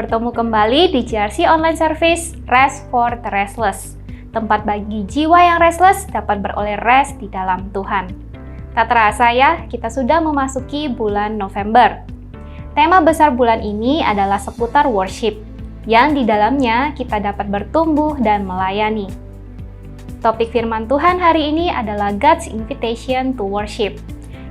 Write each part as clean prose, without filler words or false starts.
bertemu kembali di JRC Online Service Rest for the Restless. Tempat bagi jiwa yang restless dapat beroleh rest di dalam Tuhan. Tak terasa ya, kita sudah memasuki bulan November. Tema besar bulan ini adalah seputar worship, yang di dalamnya kita dapat bertumbuh dan melayani. Topik firman Tuhan hari ini adalah God's Invitation to Worship,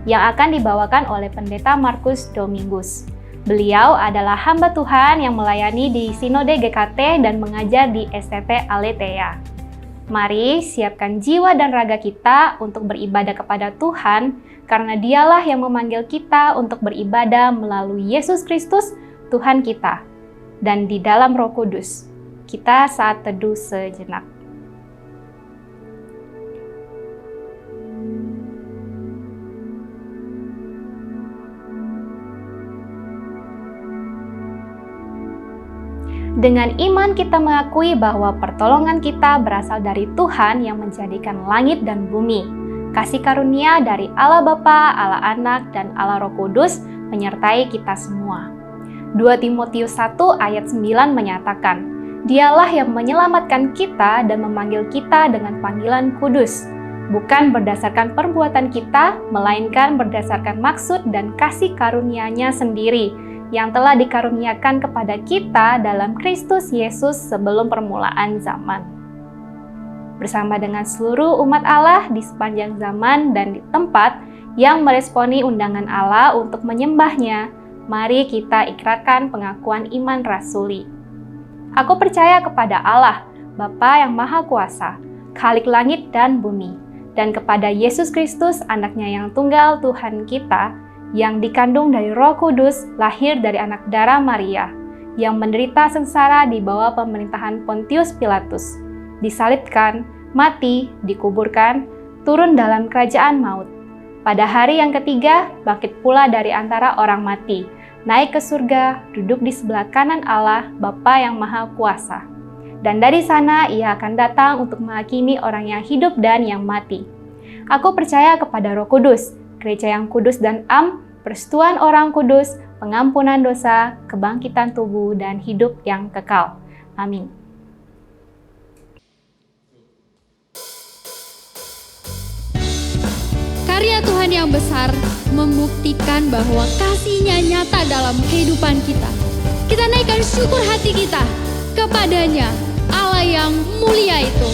yang akan dibawakan oleh Pendeta Markus Domingus. Beliau adalah hamba Tuhan yang melayani di Sinode GKT dan mengajar di STT Aletheia. Mari siapkan jiwa dan raga kita untuk beribadah kepada Tuhan, karena Dialah yang memanggil kita untuk beribadah melalui Yesus Kristus, Tuhan kita. Dan di dalam Roh Kudus, kita saat teduh sejenak. Dengan iman kita mengakui bahwa pertolongan kita berasal dari Tuhan yang menjadikan langit dan bumi. Kasih karunia dari Allah Bapa, Allah Anak, dan Allah Roh Kudus menyertai kita semua. 2 Timotius 1 ayat 9 menyatakan, Dialah yang menyelamatkan kita dan memanggil kita dengan panggilan kudus, bukan berdasarkan perbuatan kita, melainkan berdasarkan maksud dan kasih karunia-Nya sendiri, yang telah dikaruniakan kepada kita dalam Kristus Yesus sebelum permulaan zaman. Bersama dengan seluruh umat Allah di sepanjang zaman dan di tempat yang meresponi undangan Allah untuk menyembahnya, mari kita ikrarkan pengakuan iman rasuli. Aku percaya kepada Allah, Bapa yang Maha Kuasa, Khalik langit dan bumi, dan kepada Yesus Kristus, Anaknya yang tunggal Tuhan kita, yang dikandung dari Roh Kudus, lahir dari anak darah Maria, yang menderita sengsara di bawah pemerintahan Pontius Pilatus, disalibkan, mati, dikuburkan, turun dalam kerajaan maut. Pada hari yang ketiga, bangkit pula dari antara orang mati, naik ke surga, duduk di sebelah kanan Allah, Bapa yang Maha Kuasa. Dan dari sana Ia akan datang untuk menghakimi orang yang hidup dan yang mati. Aku percaya kepada Roh Kudus, Gereja yang kudus dan persekutuan orang kudus, pengampunan dosa, kebangkitan tubuh, dan hidup yang kekal. Amin. Karya Tuhan yang besar membuktikan bahwa kasih-Nya nyata dalam kehidupan kita. Kita naikkan syukur hati kita kepada-Nya, Allah yang mulia itu.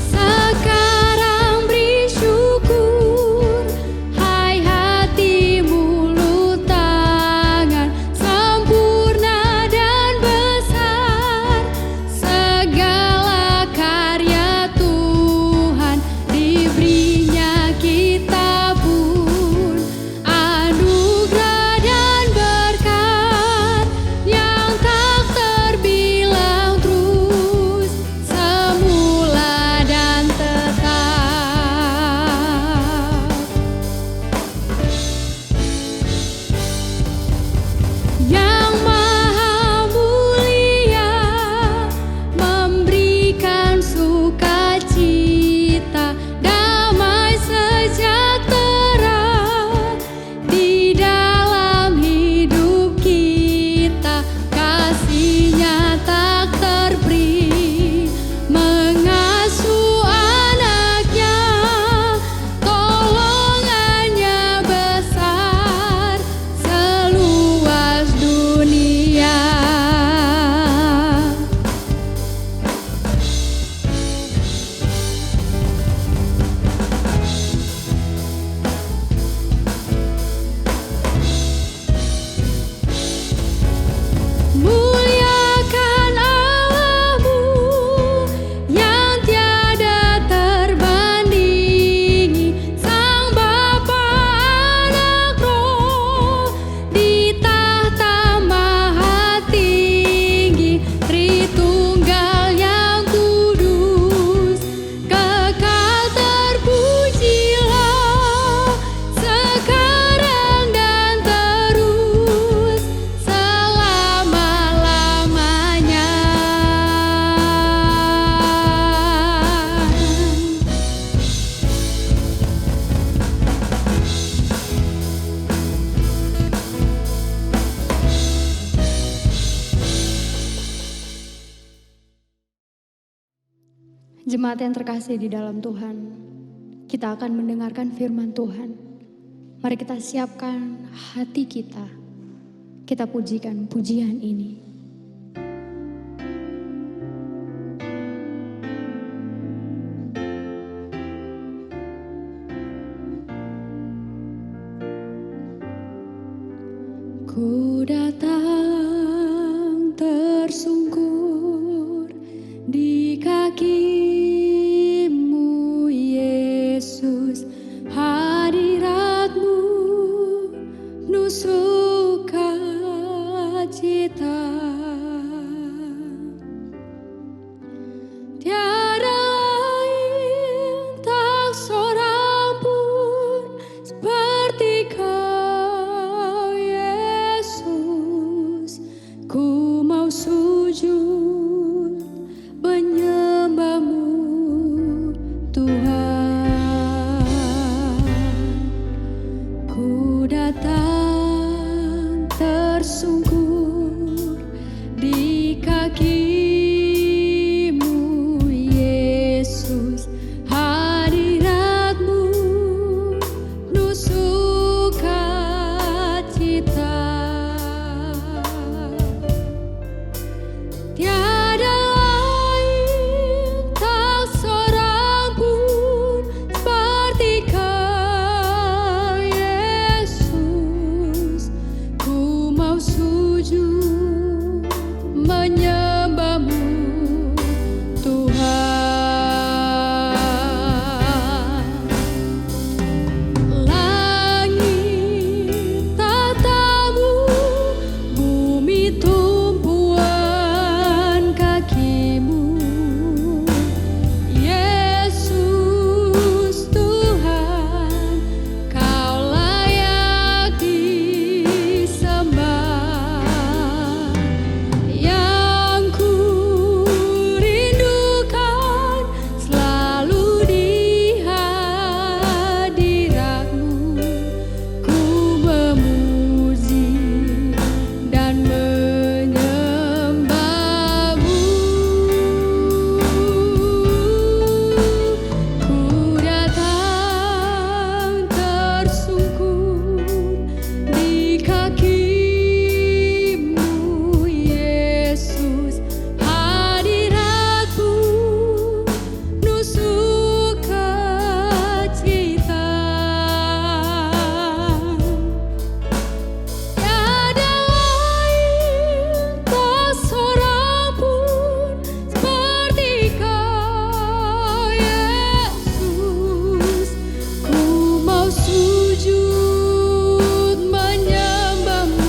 Sekarang beri syukur, hai hati, mulut, tangan, sempurna dan besar. Segala karya Tuhan, diberinya kita pun anugerah dan berkat yang tak terbilang. Jemaat yang terkasih di dalam Tuhan, kita akan mendengarkan firman Tuhan. Mari kita siapkan hati kita. Kita pujikan pujian ini. Ku datang tersungkur di kaki-Mu, Yesus. Hadirat-Mu penuh sukacita. Tiada lain, tak seorang pun seperti Kau, Yesus. Ku mau sujud menyembah-Mu, Tuhan. Ku datang tersungkur di kaki-Mu, Yesus. Hadirat-Mu penuh sukacita. Tiada lain, tak seorang pun seperti Kau, Yesus. Ku mau sujud menyembah-Mu, Tuhan. Langit tatamu, bumi tumpuan kaki-Mu. Yesus Tuhan, Kau layak disembah. Yang ku rindukan selalu di hadirat-Mu. Ku memuji dan menyembah-Mu. Ku datang tersungkur di kaki-Mu, Yesus. Hadirat-Mu penuh sukacita. Tiada lain, tak seorang pun seperti Kau, Yesus. Ku mau sujud menyembah-Mu,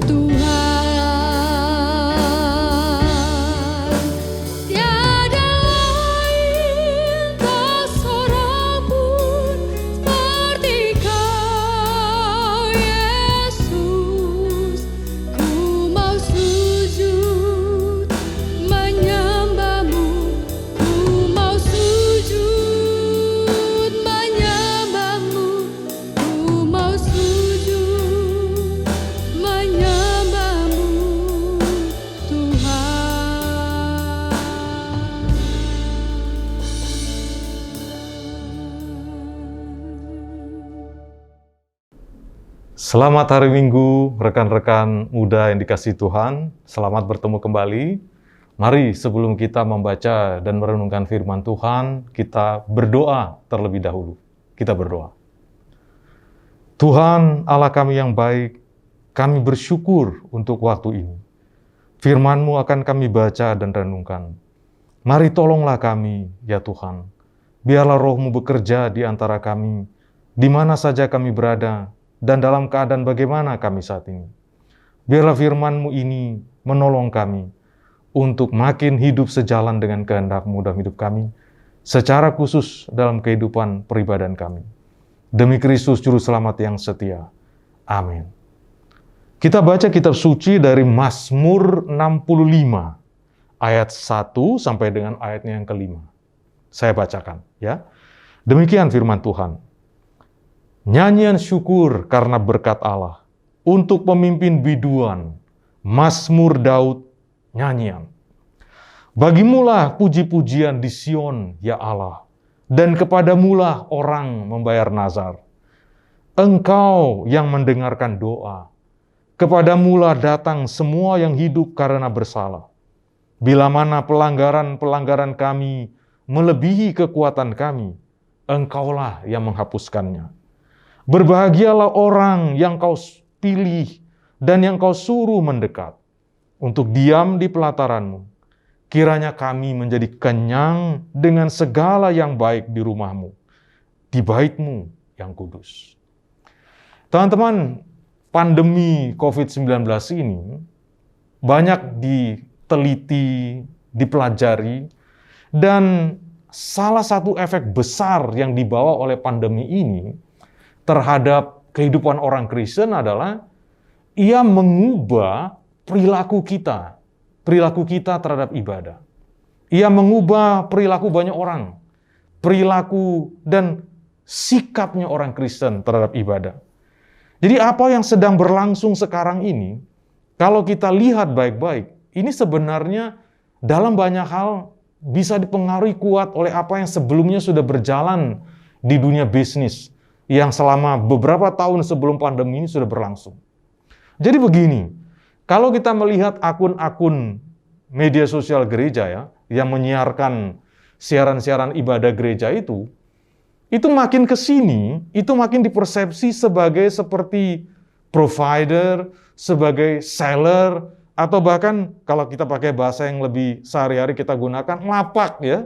Tuhan. Tiada lain, tak seorang pun seperti Kau, Yesus. Ku mau sujud menyembah-Mu. Ku mau sujud menyembah-Mu. Ku mau sujud menyembah-Mu, Tuhan. Selamat hari Minggu, rekan-rekan muda yang dikasihi Tuhan. Selamat bertemu kembali. Mari sebelum kita membaca dan merenungkan firman Tuhan, kita berdoa terlebih dahulu. Kita berdoa. Tuhan Allah kami yang baik, kami bersyukur untuk waktu ini. Firman-Mu akan kami baca dan renungkan. Mari tolonglah kami, ya Tuhan. Biarlah Roh-Mu bekerja di antara kami, di mana saja kami berada, dan dalam keadaan bagaimana kami saat ini. Biarlah firman-Mu ini menolong kami untuk makin hidup sejalan dengan kehendak-Mu dalam hidup kami, secara khusus dalam kehidupan peribadahan kami. Demi Kristus Juru Selamat yang setia. Amin. Kita baca kitab suci dari Mazmur 65, ayat 1 sampai dengan ayatnya yang kelima. Saya bacakan, ya. Demikian firman Tuhan. Nyanyian syukur karena berkat Allah untuk pemimpin biduan, Mazmur Daud, nyanyian. Bagimulah puji-pujian di Sion, ya Allah, dan kepadamulah orang membayar nazar. Engkau yang mendengarkan doa, kepadamulah datang semua yang hidup karena bersalah. Bila mana pelanggaran-pelanggaran kami melebihi kekuatan kami, Engkaulah yang menghapuskannya. Berbahagialah orang yang Kau pilih dan yang Kau suruh mendekat, untuk diam di pelataran-Mu. Kiranya kami menjadi kenyang dengan segala yang baik di rumah-Mu, di bait-Mu yang kudus. Teman-teman, pandemi COVID-19 ini banyak diteliti, dipelajari, dan salah satu efek besar yang dibawa oleh pandemi ini terhadap kehidupan orang Kristen adalah ia mengubah perilaku kita terhadap ibadah. Ia mengubah perilaku banyak orang, perilaku dan sikapnya orang Kristen terhadap ibadah. Jadi apa yang sedang berlangsung sekarang ini, kalau kita lihat baik-baik, ini sebenarnya dalam banyak hal bisa dipengaruhi kuat oleh apa yang sebelumnya sudah berjalan di dunia bisnis, yang selama beberapa tahun sebelum pandemi ini sudah berlangsung. Jadi begini, kalau kita melihat akun-akun media sosial gereja ya, yang menyiarkan siaran-siaran ibadah gereja itu makin ke sini, itu makin dipersepsi sebagai seperti provider, sebagai seller, atau bahkan kalau kita pakai bahasa yang lebih sehari-hari kita gunakan, lapak ya.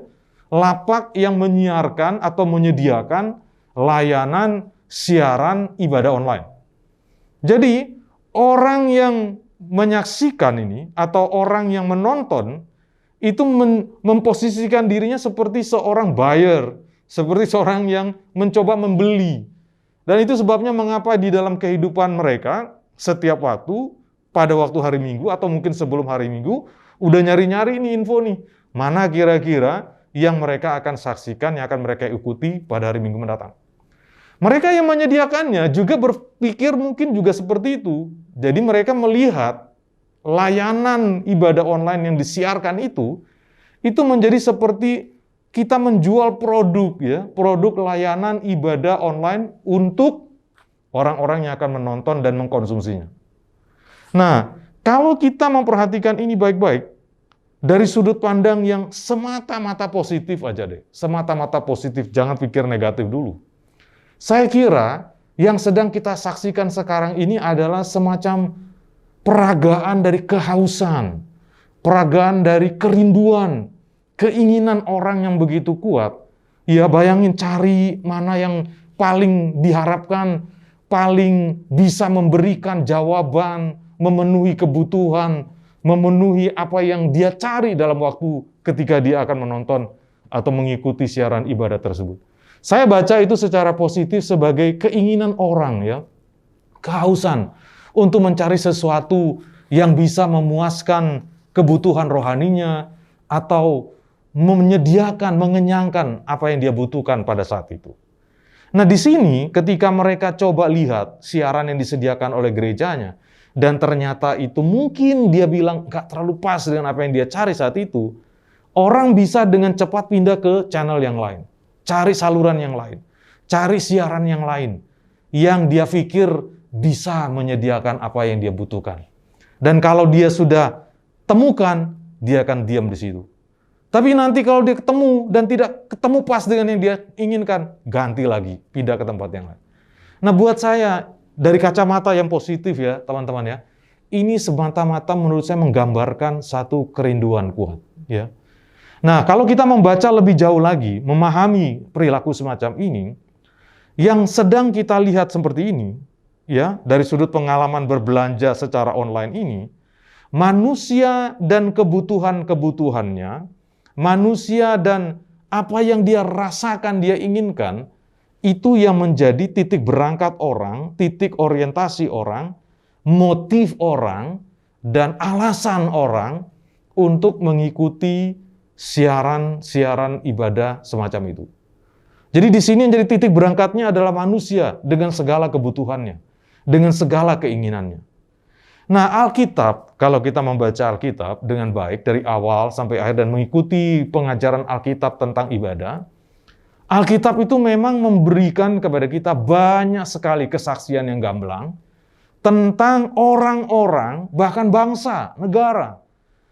Lapak yang menyiarkan atau menyediakan layanan siaran ibadah online. Jadi, orang yang menyaksikan ini atau orang yang menonton itu memposisikan dirinya seperti seorang buyer, seperti seorang yang mencoba membeli. Dan itu sebabnya mengapa di dalam kehidupan mereka setiap waktu, pada waktu hari Minggu atau mungkin sebelum hari Minggu, udah nyari-nyari ini info nih, mana kira-kira yang mereka akan saksikan, yang akan mereka ikuti pada hari Minggu mendatang. Mereka yang menyediakannya juga berpikir mungkin juga seperti itu. Jadi mereka melihat layanan ibadah online yang disiarkan itu menjadi seperti kita menjual produk ya, produk layanan ibadah online untuk orang-orang yang akan menonton dan mengkonsumsinya. Nah, kalau kita memperhatikan ini baik-baik, dari sudut pandang yang semata-mata positif aja deh, semata-mata positif, jangan pikir negatif dulu. Saya kira yang sedang kita saksikan sekarang ini adalah semacam peragaan dari kehausan, peragaan dari kerinduan, keinginan orang yang begitu kuat. Ya bayangin cari mana yang paling diharapkan, paling bisa memberikan jawaban, memenuhi kebutuhan, memenuhi apa yang dia cari dalam waktu ketika dia akan menonton atau mengikuti siaran ibadah tersebut. Saya baca itu secara positif sebagai keinginan orang ya, kehausan untuk mencari sesuatu yang bisa memuaskan kebutuhan rohaninya atau menyediakan, mengenyangkan apa yang dia butuhkan pada saat itu. Nah di sini ketika mereka coba lihat siaran yang disediakan oleh gerejanya dan ternyata itu mungkin dia bilang nggak terlalu pas dengan apa yang dia cari saat itu, orang bisa dengan cepat pindah ke channel yang lain. Cari saluran yang lain, cari siaran yang lain, yang dia pikir bisa menyediakan apa yang dia butuhkan. Dan kalau dia sudah temukan, dia akan diam di situ. Tapi nanti kalau dia ketemu dan tidak ketemu pas dengan yang dia inginkan, ganti lagi, pindah ke tempat yang lain. Nah buat saya, dari kacamata yang positif ya teman-teman ya, ini semata-mata menurut saya menggambarkan satu kerinduan kuat ya. Nah, kalau kita membaca lebih jauh lagi, memahami perilaku semacam ini, yang sedang kita lihat seperti ini, ya, dari sudut pengalaman berbelanja secara online ini, manusia dan kebutuhan-kebutuhannya, manusia dan apa yang dia rasakan, dia inginkan, itu yang menjadi titik berangkat orang, titik orientasi orang, motif orang, dan alasan orang untuk mengikuti siaran-siaran ibadah semacam itu. Jadi di sini yang jadi titik berangkatnya adalah manusia dengan segala kebutuhannya, dengan segala keinginannya. Nah, Alkitab, kalau kita membaca Alkitab dengan baik dari awal sampai akhir dan mengikuti pengajaran Alkitab tentang ibadah, Alkitab itu memang memberikan kepada kita banyak sekali kesaksian yang gamblang tentang orang-orang, bahkan bangsa, negara,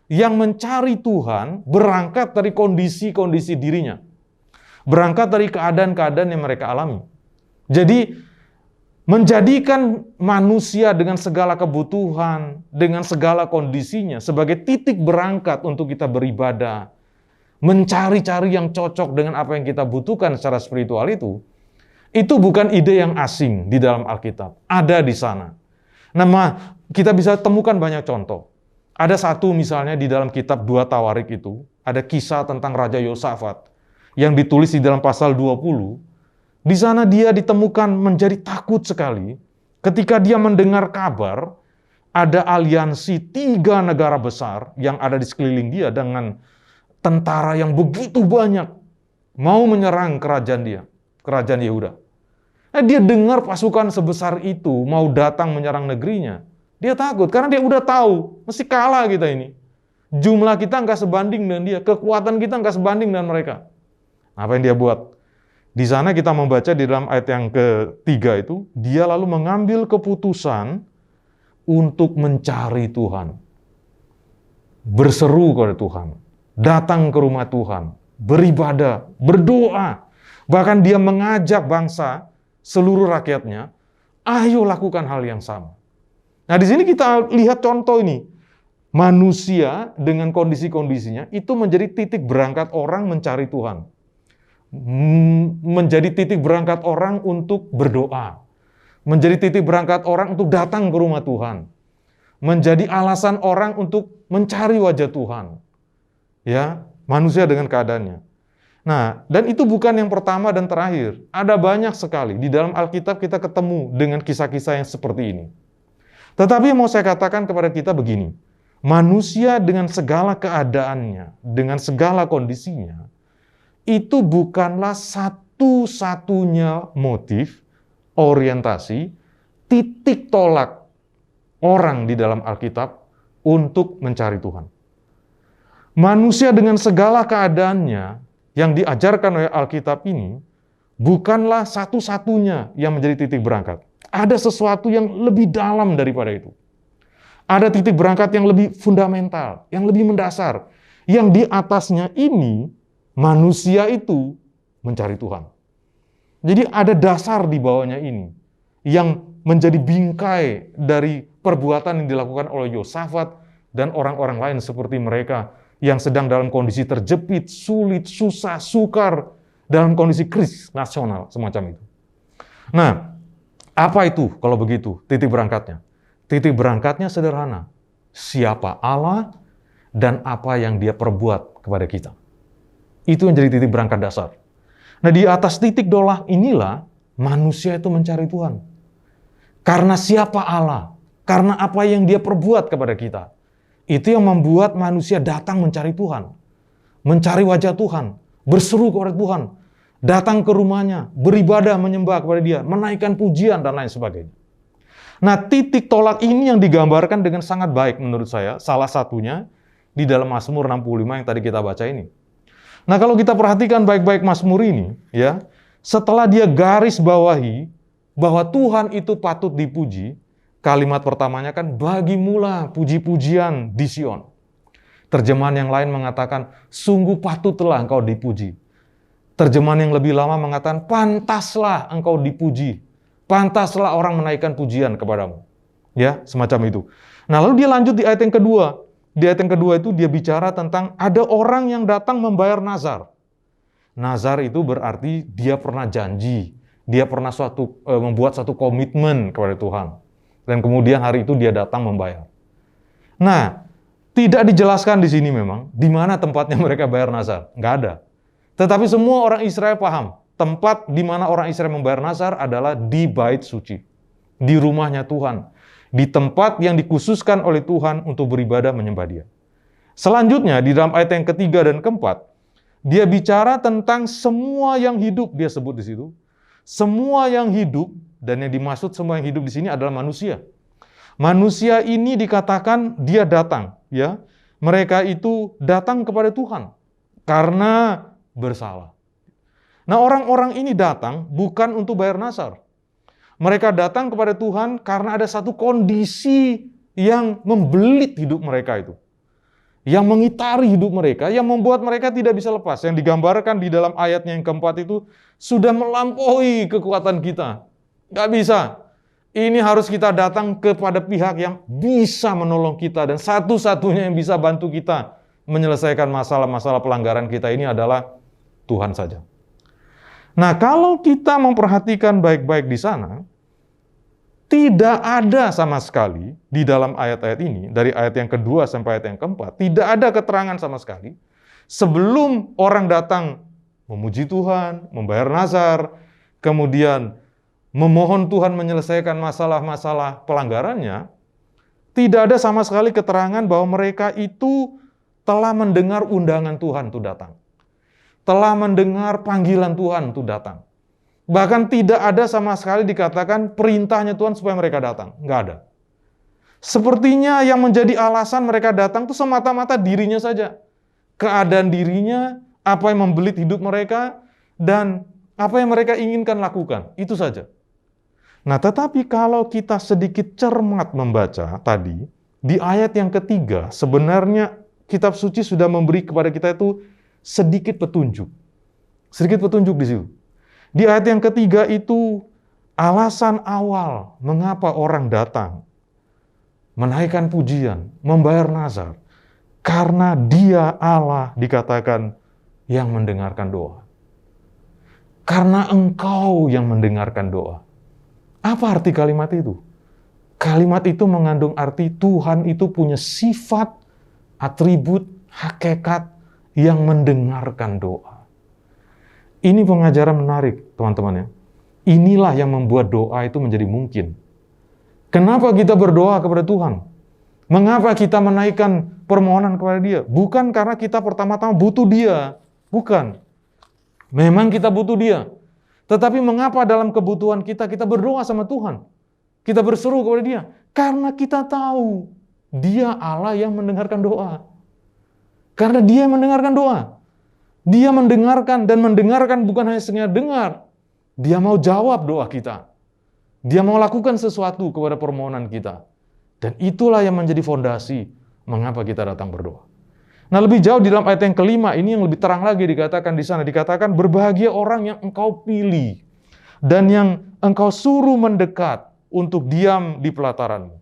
yang mencari Tuhan berangkat dari kondisi-kondisi dirinya. Berangkat dari keadaan-keadaan yang mereka alami. Jadi, menjadikan manusia dengan segala kebutuhan, dengan segala kondisinya, sebagai titik berangkat untuk kita beribadah, mencari-cari yang cocok dengan apa yang kita butuhkan secara spiritual itu bukan ide yang asing di dalam Alkitab. Ada di sana. Nah, kita bisa temukan banyak contoh. Ada satu misalnya di dalam kitab 2 Tawarik itu, ada kisah tentang Raja Yosafat yang ditulis di dalam pasal 20. Di sana dia ditemukan menjadi takut sekali ketika dia mendengar kabar ada aliansi 3 negara besar yang ada di sekeliling dia dengan tentara yang begitu banyak mau menyerang kerajaan dia, kerajaan Yehuda. Nah, dia dengar pasukan sebesar itu mau datang menyerang negerinya. Dia takut karena dia udah tahu mesti kalah kita ini. Jumlah kita nggak sebanding dengan dia, kekuatan kita nggak sebanding dengan mereka. Apa yang dia buat? Di sana kita membaca di dalam ayat yang ketiga itu, dia lalu mengambil keputusan untuk mencari Tuhan. Berseru kepada Tuhan, datang ke rumah Tuhan, beribadah, berdoa. Bahkan dia mengajak bangsa, seluruh rakyatnya, ayo lakukan hal yang sama. Nah, di sini kita lihat contoh ini. Manusia dengan kondisi-kondisinya itu menjadi titik berangkat orang mencari Tuhan. Menjadi titik berangkat orang untuk berdoa, menjadi titik berangkat orang untuk datang ke rumah Tuhan, menjadi alasan orang untuk mencari wajah Tuhan, ya, manusia dengan keadaannya. Nah, dan itu bukan yang pertama dan terakhir. Ada banyak sekali di dalam Alkitab kita ketemu dengan kisah-kisah yang seperti ini. Tetapi mau saya katakan kepada kita begini, manusia dengan segala keadaannya, dengan segala kondisinya, itu bukanlah satu-satunya motif, orientasi, titik tolak orang di dalam Alkitab untuk mencari Tuhan. Manusia dengan segala keadaannya yang diajarkan oleh Alkitab ini bukanlah satu-satunya yang menjadi titik berangkat. Ada sesuatu yang lebih dalam daripada itu. Ada titik berangkat yang lebih fundamental, yang lebih mendasar, yang di atasnya ini manusia itu mencari Tuhan. Jadi ada dasar di bawahnya ini yang menjadi bingkai dari perbuatan yang dilakukan oleh Yosafat dan orang-orang lain seperti mereka yang sedang dalam kondisi terjepit, sulit, susah, sukar, dalam kondisi krisis nasional semacam itu. Nah, apa itu kalau begitu titik berangkatnya? Titik berangkatnya sederhana. Siapa Allah dan apa yang Dia perbuat kepada kita. Itu yang jadi titik berangkat dasar. Nah, di atas titik tolak inilah manusia itu mencari Tuhan. Karena siapa Allah, karena apa yang Dia perbuat kepada kita. Itu yang membuat manusia datang mencari Tuhan. Mencari wajah Tuhan, berseru kepada Tuhan, datang ke rumahnya, beribadah, menyembah kepada Dia, menaikkan pujian dan lain sebagainya. Nah, titik tolak ini yang digambarkan dengan sangat baik menurut saya, salah satunya di dalam Mazmur 65 yang tadi kita baca ini. Nah, kalau kita perhatikan baik-baik Mazmur ini, ya, setelah dia garis bawahi bahwa Tuhan itu patut dipuji, kalimat pertamanya kan, bagimulah puji-pujian di Sion. Terjemahan yang lain mengatakan, sungguh patutlah engkau dipuji. Terjemahan yang lebih lama mengatakan, pantaslah engkau dipuji. Pantaslah orang menaikkan pujian kepadamu. Ya, semacam itu. Nah, lalu dia lanjut di ayat yang kedua. Di ayat yang kedua itu dia bicara tentang ada orang yang datang membayar nazar. Nazar itu berarti dia pernah janji, dia pernah membuat satu komitmen kepada Tuhan. Dan kemudian hari itu dia datang membayar. Nah, tidak dijelaskan di sini memang di mana tempatnya mereka bayar nazar, nggak ada. Tetapi semua orang Israel paham, tempat di mana orang Israel membayar nazar adalah di bait suci, di rumahnya Tuhan. Di tempat yang dikhususkan oleh Tuhan untuk beribadah menyembah Dia. Selanjutnya, di dalam ayat yang ketiga dan keempat, dia bicara tentang semua yang hidup, dia sebut di situ. Semua yang hidup, dan yang dimaksud semua yang hidup di sini adalah manusia. Manusia ini dikatakan dia datang, ya. Mereka itu datang kepada Tuhan karena bersalah. Nah, orang-orang ini datang bukan untuk bayar nazar. Mereka datang kepada Tuhan karena ada satu kondisi yang membelit hidup mereka itu. Yang mengitari hidup mereka, yang membuat mereka tidak bisa lepas. Yang digambarkan di dalam ayatnya yang keempat itu sudah melampaui kekuatan kita. Gak bisa. Ini harus kita datang kepada pihak yang bisa menolong kita. Dan satu-satunya yang bisa bantu kita menyelesaikan masalah-masalah pelanggaran kita ini adalah Tuhan saja. Nah, kalau kita memperhatikan baik-baik di sana, tidak ada sama sekali di dalam ayat-ayat ini, dari ayat yang kedua sampai ayat yang keempat, tidak ada keterangan sama sekali sebelum orang datang memuji Tuhan, membayar nazar, kemudian memohon Tuhan menyelesaikan masalah-masalah pelanggarannya, tidak ada sama sekali keterangan bahwa mereka itu telah mendengar undangan Tuhan untuk datang. Telah mendengar panggilan Tuhan untuk datang. Bahkan tidak ada sama sekali dikatakan perintahnya Tuhan supaya mereka datang. Nggak ada. Sepertinya yang menjadi alasan mereka datang itu semata-mata dirinya saja. Keadaan dirinya, apa yang membelit hidup mereka, dan apa yang mereka inginkan lakukan. Itu saja. Nah, tetapi kalau kita sedikit cermat membaca tadi, di ayat yang ketiga, sebenarnya kitab suci sudah memberi kepada kita itu sedikit petunjuk. Sedikit petunjuk di situ. Di ayat yang ketiga itu, alasan awal mengapa orang datang, menaikkan pujian, membayar nazar, karena Dia Allah dikatakan yang mendengarkan doa. Karena Engkau yang mendengarkan doa. Apa arti kalimat itu? Kalimat itu mengandung arti Tuhan itu punya sifat, atribut, hakikat yang mendengarkan doa. Ini pengajaran menarik, teman-teman ya. Inilah yang membuat doa itu menjadi mungkin. Kenapa kita berdoa kepada Tuhan? Mengapa kita menaikkan permohonan kepada Dia? Bukan karena kita pertama-tama butuh Dia. Bukan. Memang kita butuh Dia. Tetapi mengapa dalam kebutuhan kita berdoa sama Tuhan? Kita berseru kepada Dia. Karena kita tahu Dia Allah yang mendengarkan doa. Karena Dia yang mendengarkan doa. Dia mendengarkan, dan mendengarkan bukan hanya sekedar dengar. Dia mau jawab doa kita. Dia mau lakukan sesuatu kepada permohonan kita. Dan itulah yang menjadi fondasi mengapa kita datang berdoa. Nah, lebih jauh di dalam ayat yang kelima, ini yang lebih terang lagi dikatakan di sana. Dikatakan, berbahagia orang yang Engkau pilih dan yang Engkau suruh mendekat untuk diam di pelataran-Mu.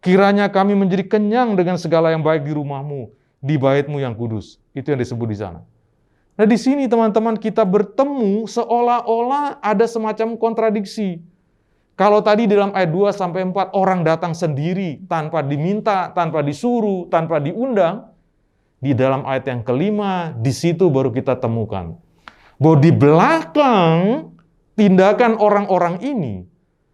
Kiranya kami menjadi kenyang dengan segala yang baik di rumah-Mu, di bait-Mu yang kudus. Itu yang disebut di sana. Nah, di sini teman-teman kita bertemu seolah-olah ada semacam kontradiksi. Kalau tadi di dalam ayat 2-4 orang datang sendiri tanpa diminta, tanpa disuruh, tanpa diundang, di dalam ayat yang kelima, di situ baru kita temukan bahwa di belakang tindakan orang-orang ini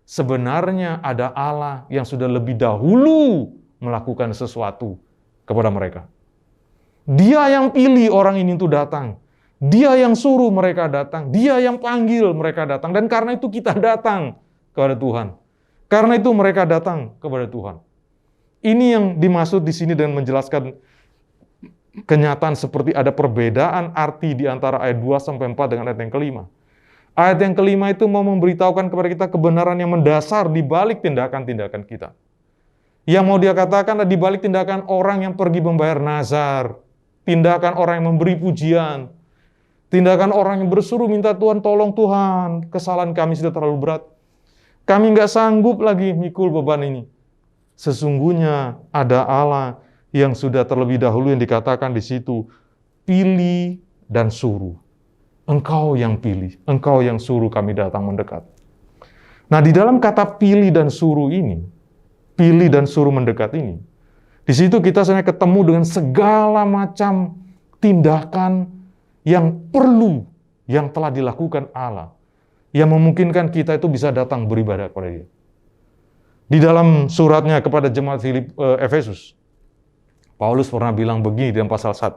sebenarnya ada Allah yang sudah lebih dahulu melakukan sesuatu kepada mereka. Dia yang pilih orang ini untuk datang. Dia yang suruh mereka datang. Dia yang panggil mereka datang. Dan karena itu kita datang kepada Tuhan. Karena itu mereka datang kepada Tuhan. Ini yang dimaksud di sini dengan menjelaskan kenyataan seperti ada perbedaan arti di antara ayat 2-4 dengan ayat yang kelima. Ayat yang kelima itu mau memberitahukan kepada kita kebenaran yang mendasar di balik tindakan-tindakan kita. Yang mau dia katakan di balik tindakan orang yang pergi membayar nazar, tindakan orang yang memberi pujian, tindakan orang yang bersuruh minta Tuhan, tolong Tuhan, kesalahan kami sudah terlalu berat. Kami nggak sanggup lagi mikul beban ini. Sesungguhnya ada Allah yang sudah terlebih dahulu yang dikatakan di situ, pilih dan suruh. Engkau yang pilih, Engkau yang suruh kami datang mendekat. Nah, di dalam kata pilih dan suruh ini, pilih dan suruh mendekat ini, di situ kita sebenarnya ketemu dengan segala macam tindakan yang perlu, yang telah dilakukan Allah, yang memungkinkan kita itu bisa datang beribadah kepada Dia. Di dalam suratnya kepada jemaat Efesus, Paulus pernah bilang begini dalam pasal 1.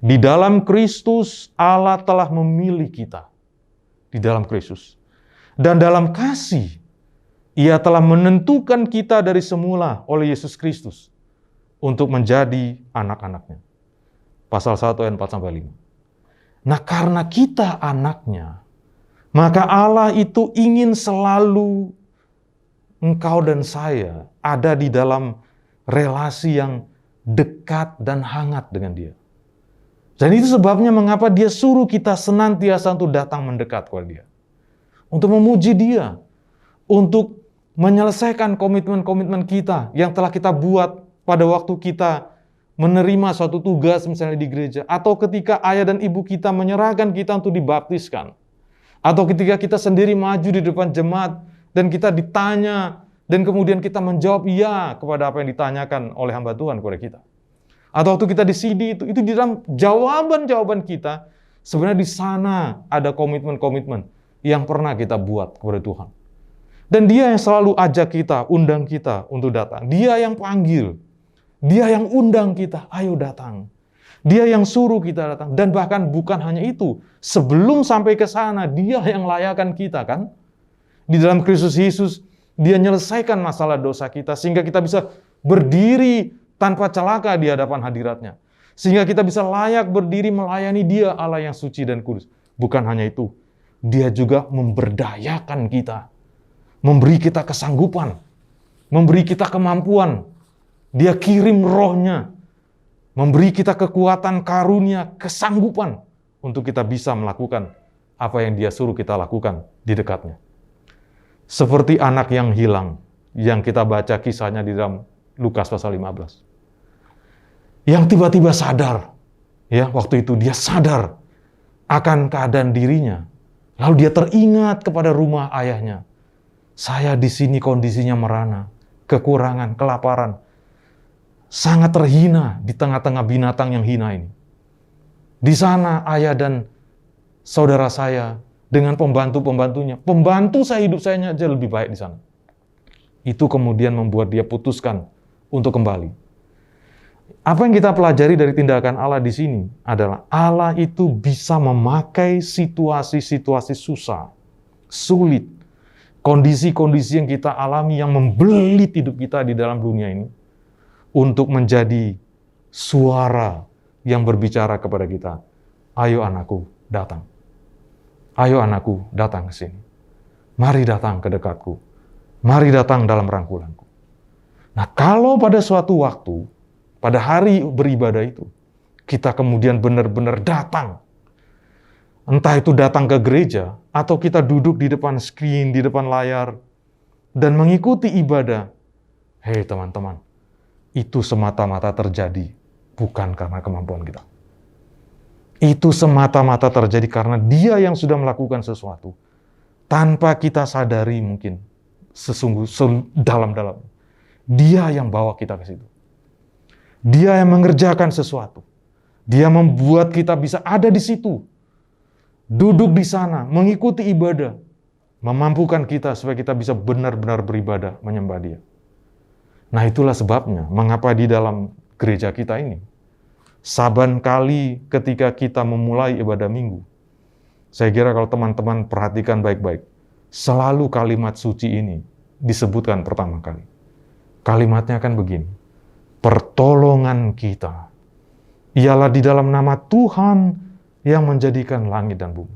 Di dalam Kristus Allah telah memilih kita. Di dalam Kristus. Dan dalam kasih Ia telah menentukan kita dari semula oleh Yesus Kristus untuk menjadi anak-anaknya. Pasal 1 ayat 4-5. Nah, karena kita anaknya, maka Allah itu ingin selalu engkau dan saya ada di dalam relasi yang dekat dan hangat dengan Dia. Dan itu sebabnya mengapa Dia suruh kita senantiasa untuk datang mendekat kepada Dia. Untuk memuji Dia. Untuk menyelesaikan komitmen-komitmen kita yang telah kita buat pada waktu kita menerima suatu tugas misalnya di gereja. Atau ketika ayah dan ibu kita menyerahkan kita untuk dibaptiskan. Atau ketika kita sendiri maju di depan jemaat dan kita ditanya dan kemudian kita menjawab iya kepada apa yang ditanyakan oleh hamba Tuhan kepada kita. Atau waktu kita di CD itu di dalam jawaban-jawaban kita, sebenarnya di sana ada komitmen-komitmen yang pernah kita buat kepada Tuhan. Dan Dia yang selalu ajak kita, undang kita untuk datang. Dia yang panggil, Dia yang undang kita, ayo datang. Dia yang suruh kita datang. Dan bahkan bukan hanya itu, sebelum sampai ke sana, Dia yang layakan kita kan. Di dalam Kristus Yesus, Dia menyelesaikan masalah dosa kita, sehingga kita bisa berdiri tanpa celaka di hadapan hadiratnya. Sehingga kita bisa layak berdiri melayani Dia, Allah yang suci dan kudus. Bukan hanya itu, Dia juga memberdayakan kita. Memberi kita kesanggupan. Memberi kita kemampuan. Dia kirim rohnya. Memberi kita kekuatan, karunia, kesanggupan. Untuk kita bisa melakukan apa yang Dia suruh kita lakukan di dekatnya. Seperti anak yang hilang. Yang kita baca kisahnya di dalam Lukas pasal 15. Yang tiba-tiba sadar, ya, waktu itu dia sadar akan keadaan dirinya. Lalu dia teringat kepada rumah ayahnya. Saya di sini kondisinya merana, kekurangan, kelaparan. Sangat terhina di tengah-tengah binatang yang hina ini. Di sana ayah dan saudara saya dengan pembantu-pembantunya. Pembantu saya hidup saya aja lebih baik di sana. Itu kemudian membuat dia putuskan untuk kembali. Apa yang kita pelajari dari tindakan Allah di sini adalah Allah itu bisa memakai situasi-situasi susah, sulit, kondisi-kondisi yang kita alami yang membelit hidup kita di dalam dunia ini untuk menjadi suara yang berbicara kepada kita. Ayo anakku, datang. Ayo anakku, datang ke sini. Mari datang ke dekatku. Mari datang dalam rangkulanku. Nah, kalau pada suatu waktu, pada hari beribadah itu, kita kemudian benar-benar datang. Entah itu datang ke gereja, atau kita duduk di depan screen, di depan layar, dan mengikuti ibadah. Hei teman-teman, itu semata-mata terjadi bukan karena kemampuan kita. Itu semata-mata terjadi karena Dia yang sudah melakukan sesuatu. Tanpa kita sadari mungkin, sesungguh dalam-dalam. Dia yang bawa kita ke situ. Dia yang mengerjakan sesuatu. Dia membuat kita bisa ada di situ. Duduk di sana, mengikuti ibadah. Memampukan kita supaya kita bisa benar-benar beribadah, menyembah Dia. Nah, itulah sebabnya mengapa di dalam gereja kita ini, saban kali ketika kita memulai ibadah minggu, saya kira kalau teman-teman perhatikan baik-baik, selalu kalimat suci ini disebutkan pertama kali. Kalimatnya kan begini, pertolongan kita ialah di dalam nama Tuhan yang menjadikan langit dan bumi.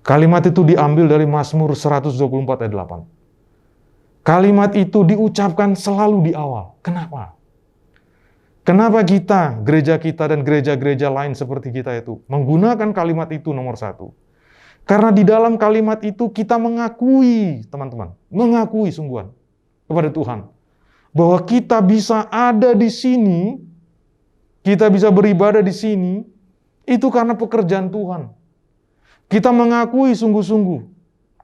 Kalimat itu diambil dari Mazmur 124 ayat 8. Kalimat itu diucapkan selalu di awal. Kenapa? Kenapa kita, gereja kita dan gereja-gereja lain seperti kita itu menggunakan kalimat itu nomor satu? Karena di dalam kalimat itu kita mengakui, teman-teman, mengakui sungguhan kepada Tuhan. Bahwa kita bisa ada di sini, kita bisa beribadah di sini, itu karena pekerjaan Tuhan. Kita mengakui sungguh-sungguh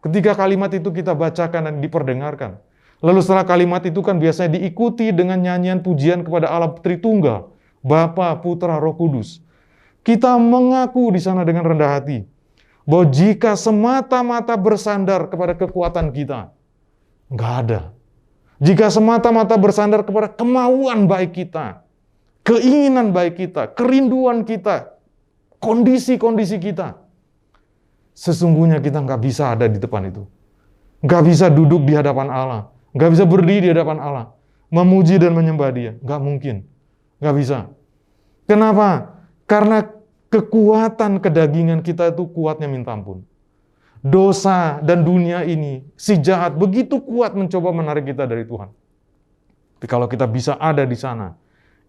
ketika kalimat itu kita bacakan dan diperdengarkan. Lalu setelah kalimat itu kan biasanya diikuti dengan nyanyian pujian kepada Allah Tritunggal, Bapa, Putra, Roh Kudus. Kita mengaku di sana dengan rendah hati bahwa jika semata-mata bersandar kepada kekuatan kita, nggak ada. Jika semata-mata bersandar kepada kemauan baik kita, keinginan baik kita, kerinduan kita, kondisi-kondisi kita, sesungguhnya kita nggak bisa ada di depan itu. Nggak bisa duduk di hadapan Allah. Nggak bisa berdiri di hadapan Allah. Memuji dan menyembah Dia. Nggak mungkin. Nggak bisa. Kenapa? Karena kekuatan kedagingan kita itu kuatnya minta ampun. Dosa dan dunia ini, si jahat begitu kuat mencoba menarik kita dari Tuhan. Tapi kalau kita bisa ada di sana,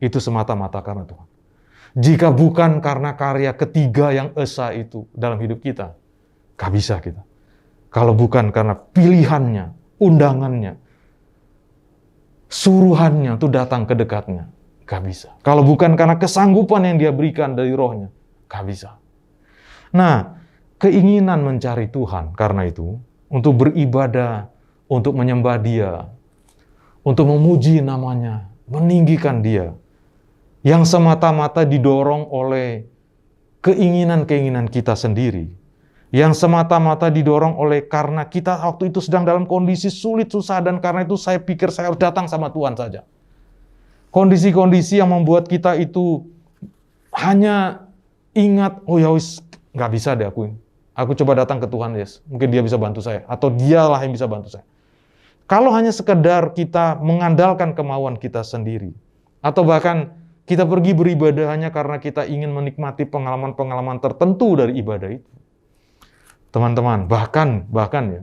itu semata-mata karena Tuhan. Jika bukan karena karya ketiga yang esa itu dalam hidup kita, gak bisa kita. Kalau bukan karena pilihannya, undangannya, suruhannya itu datang ke dekatnya, gak bisa. Kalau bukan karena kesanggupan yang Dia berikan dari Roh-Nya, gak bisa. Nah, keinginan mencari Tuhan karena itu, untuk beribadah, untuk menyembah Dia, untuk memuji namanya, meninggikan Dia, yang semata-mata didorong oleh keinginan-keinginan kita sendiri, yang semata-mata didorong oleh karena kita waktu itu sedang dalam kondisi sulit, susah, dan karena itu saya pikir saya harus datang sama Tuhan saja. Kondisi-kondisi yang membuat kita itu hanya ingat, oh ya wis, nggak bisa deh aku coba datang ke Tuhan, yes, mungkin Dia bisa bantu saya, atau Dialah yang bisa bantu saya. Kalau hanya sekedar kita mengandalkan kemauan kita sendiri, atau bahkan kita pergi beribadah hanya karena kita ingin menikmati pengalaman-pengalaman tertentu dari ibadah itu. Teman-teman, bahkan ya,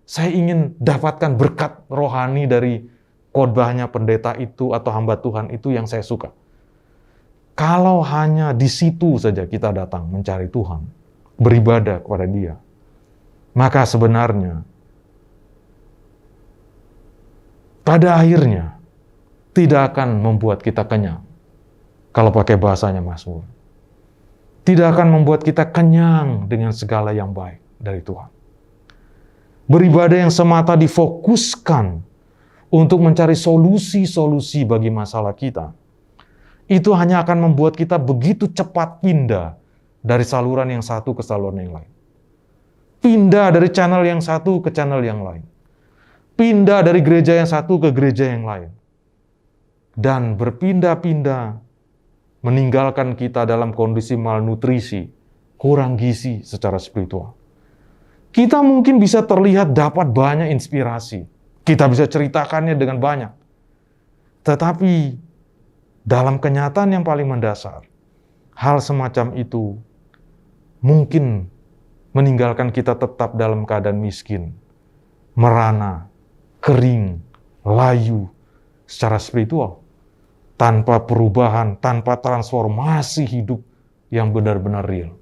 saya ingin dapatkan berkat rohani dari khotbahnya pendeta itu atau hamba Tuhan itu yang saya suka. Kalau hanya di situ saja kita datang mencari Tuhan, beribadah kepada Dia, maka sebenarnya pada akhirnya tidak akan membuat kita kenyang. Kalau pakai bahasanya Mazmur, tidak akan membuat kita kenyang dengan segala yang baik dari Tuhan. Beribadah yang semata difokuskan untuk mencari solusi-solusi bagi masalah kita, itu hanya akan membuat kita begitu cepat pindah dari saluran yang satu ke saluran yang lain. Pindah dari channel yang satu ke channel yang lain. Pindah dari gereja yang satu ke gereja yang lain. Dan berpindah-pindah meninggalkan kita dalam kondisi malnutrisi, kurang gizi secara spiritual. Kita mungkin bisa terlihat dapat banyak inspirasi. Kita bisa ceritakannya dengan banyak. Tetapi dalam kenyataan yang paling mendasar, hal semacam itu mungkin meninggalkan kita tetap dalam keadaan miskin, merana, kering, layu secara spiritual. Tanpa perubahan, tanpa transformasi hidup yang benar-benar real.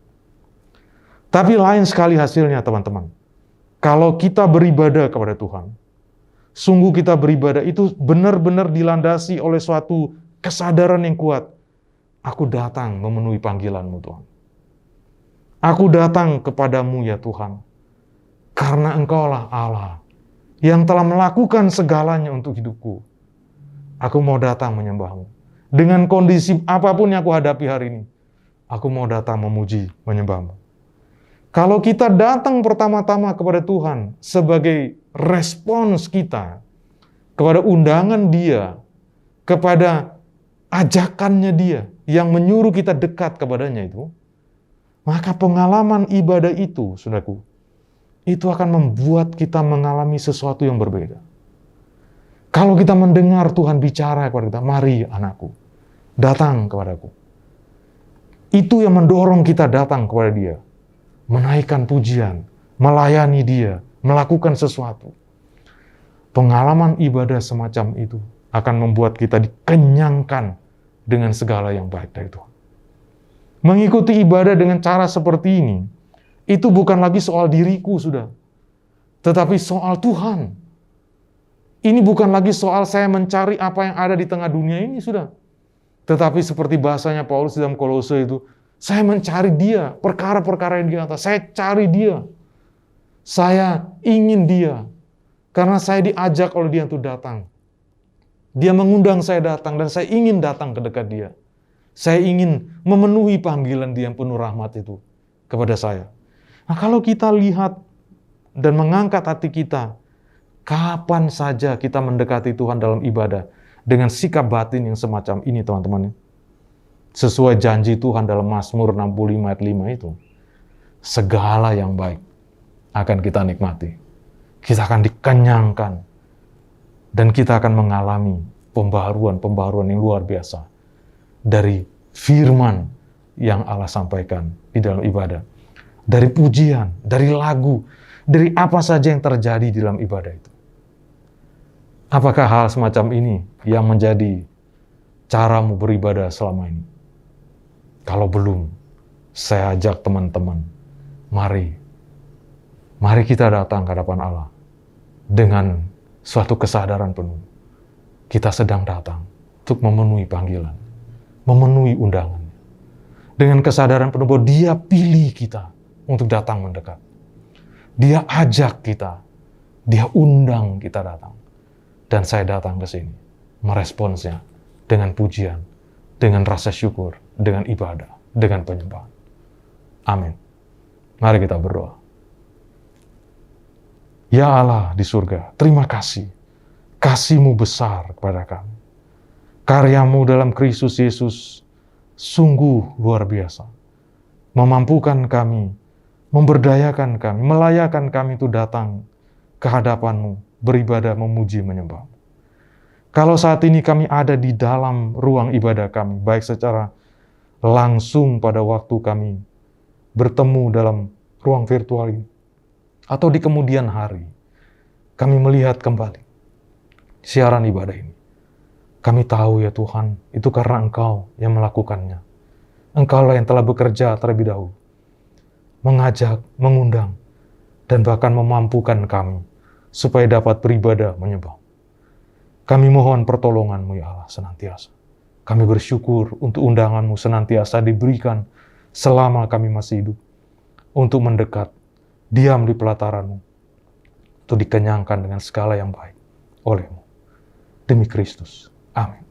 Tapi lain sekali hasilnya, teman-teman. Kalau kita beribadah kepada Tuhan, sungguh kita beribadah itu benar-benar dilandasi oleh suatu kesadaran yang kuat. Aku datang memenuhi panggilan-Mu, Tuhan. Aku datang kepadamu, ya Tuhan, karena Engkaulah Allah yang telah melakukan segalanya untuk hidupku. Aku mau datang menyembah-Mu. Dengan kondisi apapun yang aku hadapi hari ini, aku mau datang memuji, menyembah-Mu. Kalau kita datang pertama-tama kepada Tuhan sebagai respons kita kepada undangan Dia, kepada ajakannya Dia yang menyuruh kita dekat kepadanya itu, maka pengalaman ibadah itu, saudaraku, itu akan membuat kita mengalami sesuatu yang berbeda. Kalau kita mendengar Tuhan bicara kepada kita, mari anakku, datang kepadaku. Itu yang mendorong kita datang kepada Dia. Menaikkan pujian, melayani Dia, melakukan sesuatu. Pengalaman ibadah semacam itu akan membuat kita dikenyangkan dengan segala yang baik dari Tuhan. Mengikuti ibadah dengan cara seperti ini, itu bukan lagi soal diriku sudah, tetapi soal Tuhan. Ini bukan lagi soal saya mencari apa yang ada di tengah dunia ini sudah. Tetapi seperti bahasanya Paulus dalam Kolose itu, saya mencari Dia, perkara-perkara yang di atas. Saya cari Dia. Saya ingin Dia. Karena saya diajak oleh Dia untuk datang. Dia mengundang saya datang dan saya ingin datang ke dekat Dia. Saya ingin memenuhi panggilan Dia yang penuh rahmat itu kepada saya. Nah, kalau kita lihat dan mengangkat hati kita, kapan saja kita mendekati Tuhan dalam ibadah dengan sikap batin yang semacam ini, teman-teman. Sesuai janji Tuhan dalam Mazmur 65 ayat 5 itu, segala yang baik akan kita nikmati. kita akan dikenyangkan, dan kita akan mengalami pembaharuan yang luar biasa dari firman yang Allah sampaikan di dalam ibadah, dari pujian, dari lagu, dari apa saja yang terjadi di dalam ibadah itu. Apakah hal semacam ini yang menjadi caramu beribadah selama ini? Kalau belum, saya ajak teman-teman, mari kita datang ke hadapan Allah dengan suatu kesadaran penuh. Kita sedang datang untuk memenuhi panggilan, memenuhi undangannya. Dengan kesadaran penuh bahwa Dia pilih kita untuk datang mendekat. Dia ajak kita, Dia undang kita datang. Dan saya datang ke sini, meresponsnya dengan pujian, dengan rasa syukur, dengan ibadah, dengan penyembahan. Amin. Mari kita berdoa. Ya Allah di surga, terima kasih. Kasih-Mu besar kepada kami. Karya-Mu dalam Kristus Yesus sungguh luar biasa. Memampukan kami, memberdayakan kami, melayakan kami itu datang ke hadapan-Mu, beribadah, memuji, menyembah. Kalau saat ini kami ada di dalam ruang ibadah kami, baik secara langsung pada waktu kami bertemu dalam ruang virtual ini, atau di kemudian hari, kami melihat kembali siaran ibadah ini. Kami tahu ya Tuhan, itu karena Engkau yang melakukannya. Engkaulah yang telah bekerja terlebih dahulu, mengajak, mengundang, dan bahkan memampukan kami supaya dapat beribadah menyembah. Kami mohon pertolongan-Mu ya Allah senantiasa. Kami bersyukur untuk undangan-Mu senantiasa diberikan selama kami masih hidup, untuk mendekat, diam di pelataran-Mu, untuk dikenyangkan dengan segala yang baik oleh-Mu. Demi Kristus. Amin.